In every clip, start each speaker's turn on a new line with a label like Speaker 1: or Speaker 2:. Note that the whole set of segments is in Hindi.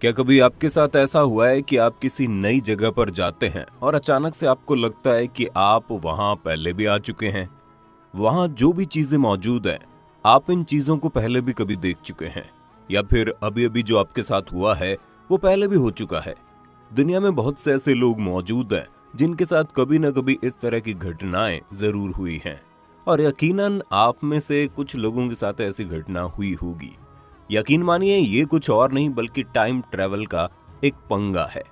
Speaker 1: क्या कभी आपके साथ ऐसा हुआ है कि आप किसी नई जगह पर जाते हैं और अचानक से आपको लगता है कि आप वहां पहले भी आ चुके हैं। वहां जो भी चीजें मौजूद हैं, आप इन चीजों को पहले भी कभी देख चुके हैं, या फिर अभी अभी जो आपके साथ हुआ है वो पहले भी हो चुका है। दुनिया में बहुत से ऐसे लोग मौजूद हैं जिनके साथ कभी न कभी इस तरह की घटनाएं जरूर हुई हैं, और यकीनन आप में से कुछ लोगों के साथ ऐसी घटना हुई होगी। यकीन मानिए, ये कुछ और नहीं बल्कि टाइम ट्रेवल का एक पंगा है।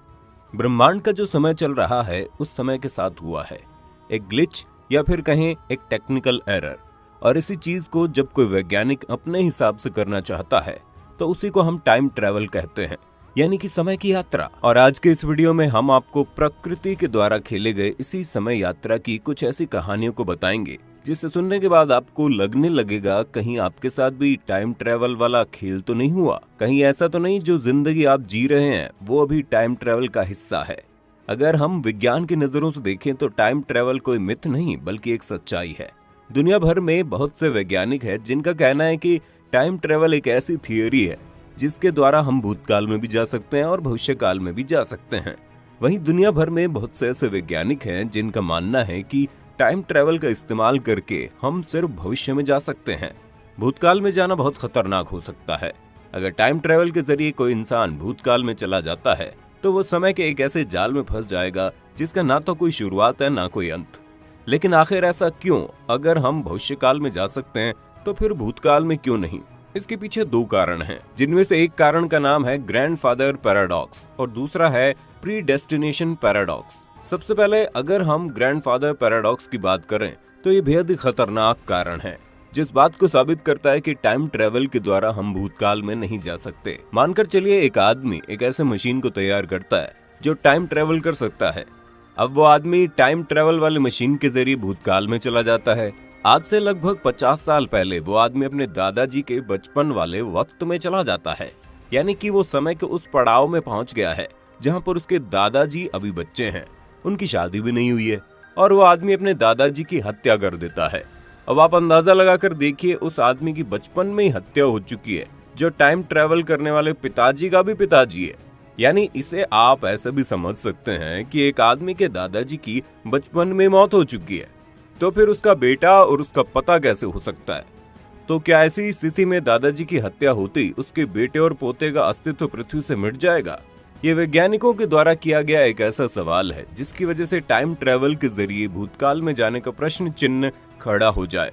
Speaker 1: ब्रह्मांड का जो समय चल रहा है उस समय के साथ हुआ है एक ग्लिच, या फिर कहें एक टेक्निकल एरर। और इसी चीज को जब कोई वैज्ञानिक अपने हिसाब से करना चाहता है तो उसी को हम टाइम ट्रेवल कहते हैं, यानी कि समय की यात्रा। और आज के इस वीडियो में हम आपको प्रकृति के द्वारा खेले गए इसी समय यात्रा की कुछ ऐसी कहानियों को बताएंगे जिसे सुनने के बाद आपको लगने लगेगा कहीं आपके साथ भी टाइम ट्रेवल वाला खेल तो नहीं हुआ, कहीं ऐसा तो नहीं जो जिंदगी आप जी रहे हैं वो अभी टाइम ट्रेवल का हिस्सा है। अगर हम विज्ञान की नजरों से देखें तो टाइम ट्रेवल कोई मिथ नहीं बल्कि एक सच्चाई है। दुनिया भर में बहुत से वैज्ञानिक हैं जिनका कहना है कि टाइम ट्रेवल एक ऐसी थियोरी है जिसके द्वारा हम भूतकाल में भी जा सकते हैं और भविष्य काल में भी जा सकते हैं। वहीं दुनिया भर में बहुत से ऐसे वैज्ञानिक हैं जिनका मानना है कि टाइम ट्रेवल का इस्तेमाल करके हम सिर्फ भविष्य में जा सकते हैं। भूतकाल में जाना बहुत खतरनाक हो सकता है। अगर टाइम ट्रेवल के जरिए कोई इंसान भूतकाल में चला जाता है तो वो समय के एक ऐसे जाल में फंस जाएगा जिसका ना तो कोई शुरुआत है ना कोई अंत। लेकिन आखिर ऐसा क्यों? अगर हम भविष्य काल में जा सकते हैं तो फिर भूतकाल में क्यों नहीं? इसके पीछे दो कारण हैं, जिनमें से एक कारण का नाम है ग्रैंडफादर पैराडॉक्स और दूसरा है प्रीडेस्टिनेशन पैराडॉक्स। सबसे पहले अगर हम ग्रैंडफादर पैराडॉक्स की बात करें तो ये बेहद ही खतरनाक कारण है जिस बात को साबित करता है कि टाइम ट्रेवल के द्वारा हम भूतकाल में नहीं जा सकते। मानकर चलिए एक आदमी एक ऐसे मशीन को तैयार करता है जो टाइम ट्रेवल कर सकता है। अब वो आदमी टाइम ट्रेवल वाली मशीन के जरिए भूतकाल में चला जाता है। आज से लगभग 50 साल पहले वो आदमी अपने दादाजी के बचपन वाले वक्त में चला जाता है, यानी कि वो समय के उस पड़ाव में पहुंच गया है जहां पर उसके दादाजी अभी बच्चे हैं, उनकी शादी भी नहीं हुई है, और वो आदमी अपने दादाजी की हत्या कर देता है। अब आप अंदाजा लगाकर देखिए, उस आदमी की बचपन में ही हत्या हो चुकी है जो टाइम ट्रेवल करने वाले पिताजी का भी पिताजी है। यानी इसे आप ऐसे भी समझ सकते हैं कि एक आदमी के दादाजी की बचपन में मौत हो चुकी है, तो फिर उसका बेटा और उसका पता कैसे हो सकता है? तो क्या ऐसी स्थिति में दादाजी की हत्या होती उसके बेटे और पोते का अस्तित्व पृथ्वी से मिट जाएगा? ये वैज्ञानिकों के द्वारा किया गया एक ऐसा सवाल है जिसकी वजह से टाइम ट्रेवल के जरिए भूतकाल में जाने का प्रश्न चिन्ह खड़ा हो जाए।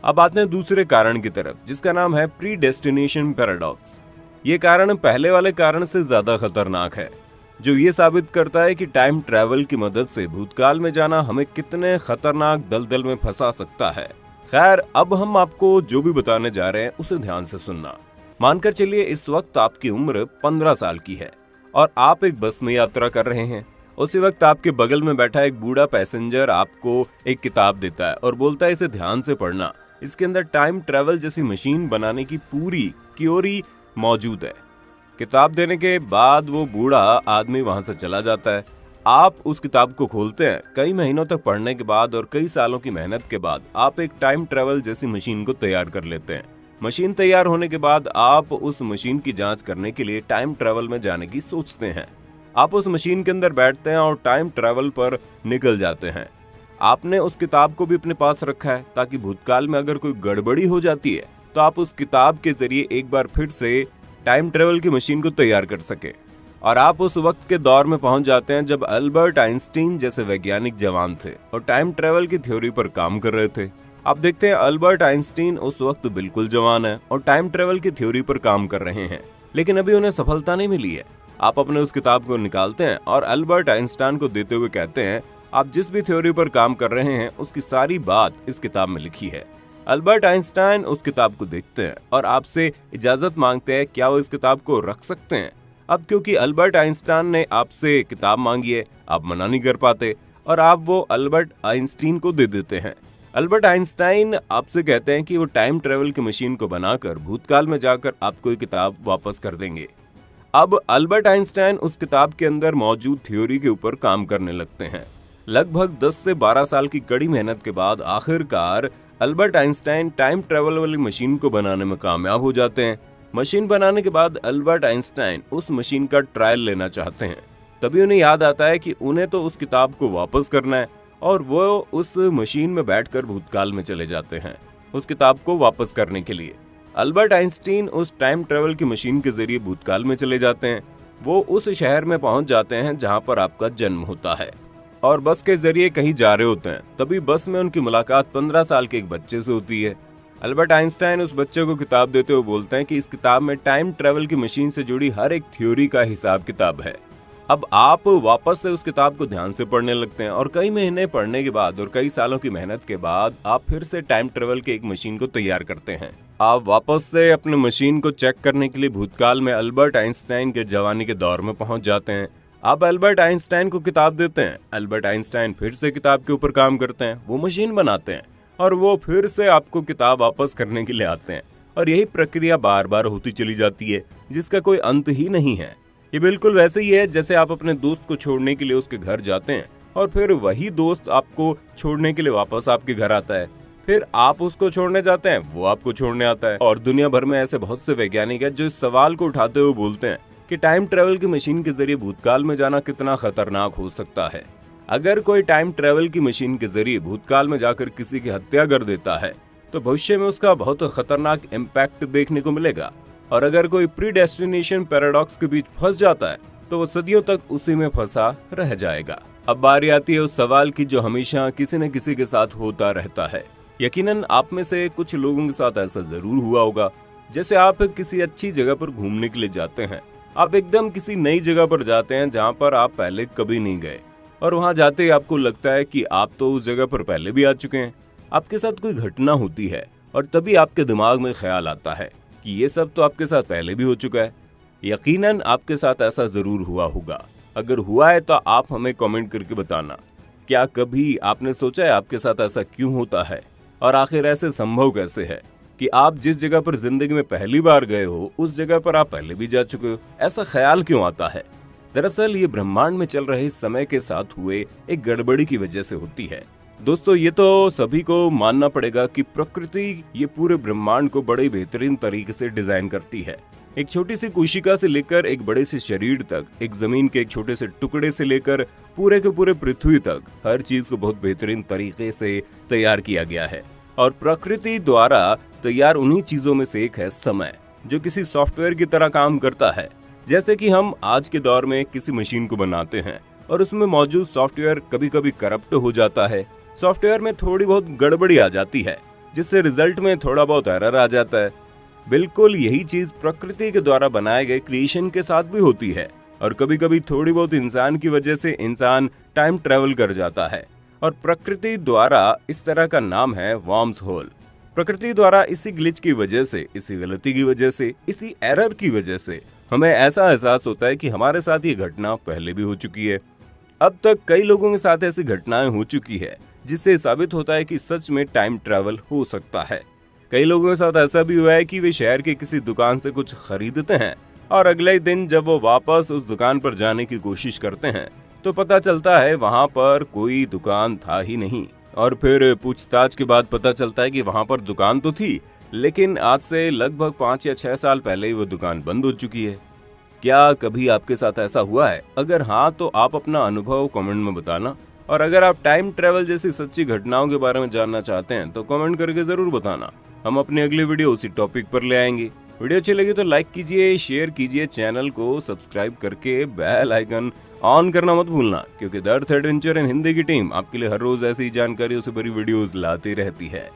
Speaker 1: अब आते हैं दूसरे कारण की तरफ, जिसका नाम है प्रीडेस्टिनेशन पैराडॉक्स। ये कारण पहले वाले कारण से ज्यादा खतरनाक है, जो ये साबित करता है कि टाइम ट्रेवल की मदद से भूतकाल में जाना हमें कितने खतरनाक दलदल में फंसा सकता है। खैर, अब हम आपको जो भी बताने जा रहे हैं उसे ध्यान से सुनना। मानकर चलिए इस वक्त आपकी उम्र 15 साल की है और आप एक बस में यात्रा कर रहे हैं। उसी वक्त आपके बगल में बैठा एक बूढ़ा पैसेंजर आपको एक किताब देता है और बोलता है इसे ध्यान से पढ़ना, इसके अंदर टाइम ट्रेवल जैसी मशीन बनाने की पूरी थ्योरी मौजूद है। किताब देने के बाद वो बूढ़ा आदमी वहां से चला जाता है। आप उस किताब को खोलते हैं। कई महीनों तक पढ़ने के बाद और कई सालों की मेहनत के बाद आप एक टाइम ट्रेवल जैसी मशीन को तैयार कर लेते हैं। मशीन तैयार होने के बाद आप उस मशीन की जांच करने के लिए टाइम ट्रेवल में जाने की सोचते हैं। आप उस मशीन के अंदर बैठते हैं और टाइम ट्रेवल पर निकल जाते हैं। आपने उस किताब को भी अपने पास रखा है ताकि भूतकाल में अगर कोई गड़बड़ी हो जाती है तो आप उस किताब के जरिए एक बार फिर से टाइम ट्रेवल की मशीन को तैयार कर सके। और आप उस वक्त के दौर में पहुंच जाते हैं जब अल्बर्ट आइंस्टीन जैसे वैज्ञानिक जवान थे और टाइम ट्रेवल की थ्योरी पर काम कर रहे थे। आप देखते हैं अल्बर्ट आइंस्टीन उस वक्त बिल्कुल जवान है और टाइम ट्रेवल की थ्योरी पर काम कर रहे हैं, लेकिन अभी उन्हें सफलता नहीं मिली है। आप अपने उस किताब को निकालते हैं और अल्बर्ट आइंस्टाइन को देते हुए कहते हैं, आप जिस भी थ्योरी पर काम कर रहे हैं उसकी सारी बात इस किताब में लिखी है। अल्बर्ट आइंस्टाइन उस किताब को देखते हैं और आपसे इजाजत मांगते हैं, क्या वो इस किताब को रख सकते हैं? अब क्योंकि अल्बर्ट आइंस्टाइन ने आपसे किताब मांगी है, आप मना नहीं कर पाते और आप वो अल्बर्ट आइंस्टीन को दे देते हैं। अल्बर्ट आइंस्टाइन आपसे कहते हैं कि वो टाइम ट्रेवल की मशीन को बनाकर भूतकाल में जाकर आपको ये किताब वापस कर देंगे। अब अल्बर्ट आइंस्टाइन उस किताब के अंदर मौजूद थ्योरी के ऊपर काम करने लगते हैं। लगभग 10 से 12 साल की कड़ी मेहनत के बाद आखिरकार अल्बर्ट आइंस्टाइन टाइम ट्रेवल वाली मशीन को बनाने में कामयाब हो जाते हैं। मशीन बनाने के बाद अल्बर्ट आइंस्टाइन उस मशीन का ट्रायल लेना चाहते हैं। तभी उन्हें याद आता है कि उन्हें तो उस किताब को वापस करना है और वो उस मशीन में बैठकर भूतकाल में चले जाते हैं उस किताब को वापस करने के लिए। अल्बर्ट आइंस्टीन उस टाइम ट्रेवल की मशीन के जरिए भूतकाल में चले जाते हैं। वो उस शहर में पहुंच जाते हैं जहां पर आपका जन्म होता है और बस के जरिए कहीं जा रहे होते हैं। तभी बस में उनकी मुलाकात 15 साल के एक बच्चे से होती है। अल्बर्ट आइंस्टाइन उस बच्चे को किताब देते हुए बोलते हैं कि इस किताब में टाइम ट्रेवल की मशीन से जुड़ी हर एक थ्योरी का हिसाब किताब है। अब आप वापस से उस किताब को ध्यान से पढ़ने लगते हैं और कई महीने पढ़ने के बाद और कई सालों की मेहनत के बाद आप फिर से टाइम ट्रेवल के एक मशीन को तैयार करते हैं। आप वापस से अपने मशीन को चेक करने के लिए भूतकाल में अल्बर्ट आइंस्टाइन के जवानी के दौर में पहुंच जाते हैं। आप अल्बर्ट आइंस्टाइन को किताब देते हैं। अल्बर्ट आइंस्टाइन फिर से किताब के ऊपर काम करते हैं, वो मशीन बनाते हैं और वो फिर से आपको किताब वापस करने के लिए आते हैं और यही प्रक्रिया बार बार होती चली जाती है जिसका कोई अंत ही नहीं है। ये बिल्कुल वैसे ही है जैसे आप अपने दोस्त को छोड़ने के लिए उसके घर जाते हैं और फिर वही दोस्त आपको छोड़ने के लिए वापस आपके घर आता है। फिर आप उसको छोड़ने जाते हैं, वो आपको छोड़ने आता है। और दुनिया भर में ऐसे बहुत से वैज्ञानिक हैं जो इस सवाल को उठाते हुए बोलते हैं कि टाइम ट्रेवल की मशीन के जरिए भूतकाल में जाना कितना खतरनाक हो सकता है। अगर कोई टाइम ट्रेवल की मशीन के जरिए भूतकाल में जाकर किसी की हत्या कर देता है तो भविष्य में उसका बहुत खतरनाक इम्पैक्ट देखने को मिलेगा। और अगर कोई प्रीडेस्टिनेशन पैराडॉक्स के बीच फंस जाता है तो वो सदियों तक उसी में फंसा रह जाएगा। अब बारी आती है उस सवाल की जो हमेशा किसी न किसी के साथ होता रहता है। यकीनन आप में से कुछ लोगों के साथ ऐसा जरूर हुआ होगा। जैसे आप किसी अच्छी जगह पर घूमने के लिए जाते हैं, आप एकदम किसी नई जगह पर जाते हैं जहाँ पर आप पहले कभी नहीं गए और वहाँ जाते ही आपको लगता है कि आप तो उस जगह पर पहले भी आ चुके हैं। आपके साथ कोई घटना होती है और तभी आपके दिमाग में ख्याल आता है कि ये सब तो आपके साथ पहले भी हो चुका है। यकीनन आपके साथ ऐसा जरूर हुआ होगा। अगर हुआ है तो आप हमें कमेंट करके बताना। क्या कभी आपने सोचा है आपके साथ ऐसा क्यों होता है और आखिर ऐसे संभव कैसे है कि आप जिस जगह पर जिंदगी में पहली बार गए हो उस जगह पर आप पहले भी जा चुके हो? ऐसा ख्याल क्यों आता है? दरअसल ये ब्रह्मांड में चल रहे समय के साथ हुए एक गड़बड़ी की वजह से होती है। दोस्तों, ये तो सभी को मानना पड़ेगा कि प्रकृति ये पूरे ब्रह्मांड को बड़े बेहतरीन तरीके से डिजाइन करती है। एक छोटी सी कोशिका से लेकर एक बड़े से शरीर तक, एक जमीन के एक छोटे से टुकड़े से लेकर पूरे के पूरे पृथ्वी तक, हर चीज को बहुत बेहतरीन तरीके से तैयार किया गया है। और प्रकृति द्वारा तैयार उन्हीं चीजों में से एक है समय, जो किसी सॉफ्टवेयर की तरह काम करता है। जैसे कि हम आज के दौर में किसी मशीन को बनाते हैं और उसमें मौजूद सॉफ्टवेयर कभी कभी करप्ट हो जाता है। सॉफ्टवेयर में थोड़ी बहुत गड़बड़ी आ जाती है जिससे रिजल्ट में थोड़ा बहुत एरर आ जाता है। बिल्कुल यही चीज प्रकृति के द्वारा बनाए गए क्रिएशन के साथ भी होती है। और कभी कभी थोड़ी बहुत इंसान की वजह से इंसान टाइम ट्रेवल कर जाता है और प्रकृति द्वारा इस तरह का नाम है वर्म्स होल। प्रकृति द्वारा इसी ग्लिच की वजह से, इसी गलती की वजह से, इसी एरर की वजह से हमें ऐसा एहसास होता है कि हमारे साथ ये घटना पहले भी हो चुकी है। अब तक कई लोगों के साथ ऐसी घटनाएं हो चुकी है जिससे साबित होता है कि सच में टाइम ट्रैवल हो सकता है। कई लोगों के साथ ऐसा भी हुआ है कि वे शहर के किसी दुकान से कुछ खरीदते हैं और अगले दिन जब वो वापस उस दुकान पर जाने की कोशिश करते हैं तो पता चलता है वहां पर कोई दुकान था ही नहीं। और फिर पूछताछ के बाद पता चलता है कि वहां पर दुकान तो थी, लेकिन आज से लगभग 5 या 6 साल पहले ही वो दुकान बंद हो चुकी है। क्या कभी आपके साथ ऐसा हुआ है? अगर हाँ तो आप अपना अनुभव कमेंट में बताना। और अगर आप टाइम ट्रेवल जैसी सच्ची घटनाओं के बारे में जानना चाहते हैं तो कमेंट करके जरूर बताना। हम अपनी अगली वीडियो उसी टॉपिक पर ले आएंगे। वीडियो अच्छी लगी तो लाइक कीजिए, शेयर कीजिए, चैनल को सब्सक्राइब करके बेल आइकन ऑन करना मत भूलना, क्योंकि the earth adventure in Hindi की टीम आपके लिए हर रोज ऐसी जानकारियों से भरी वीडियोस लाती रहती है।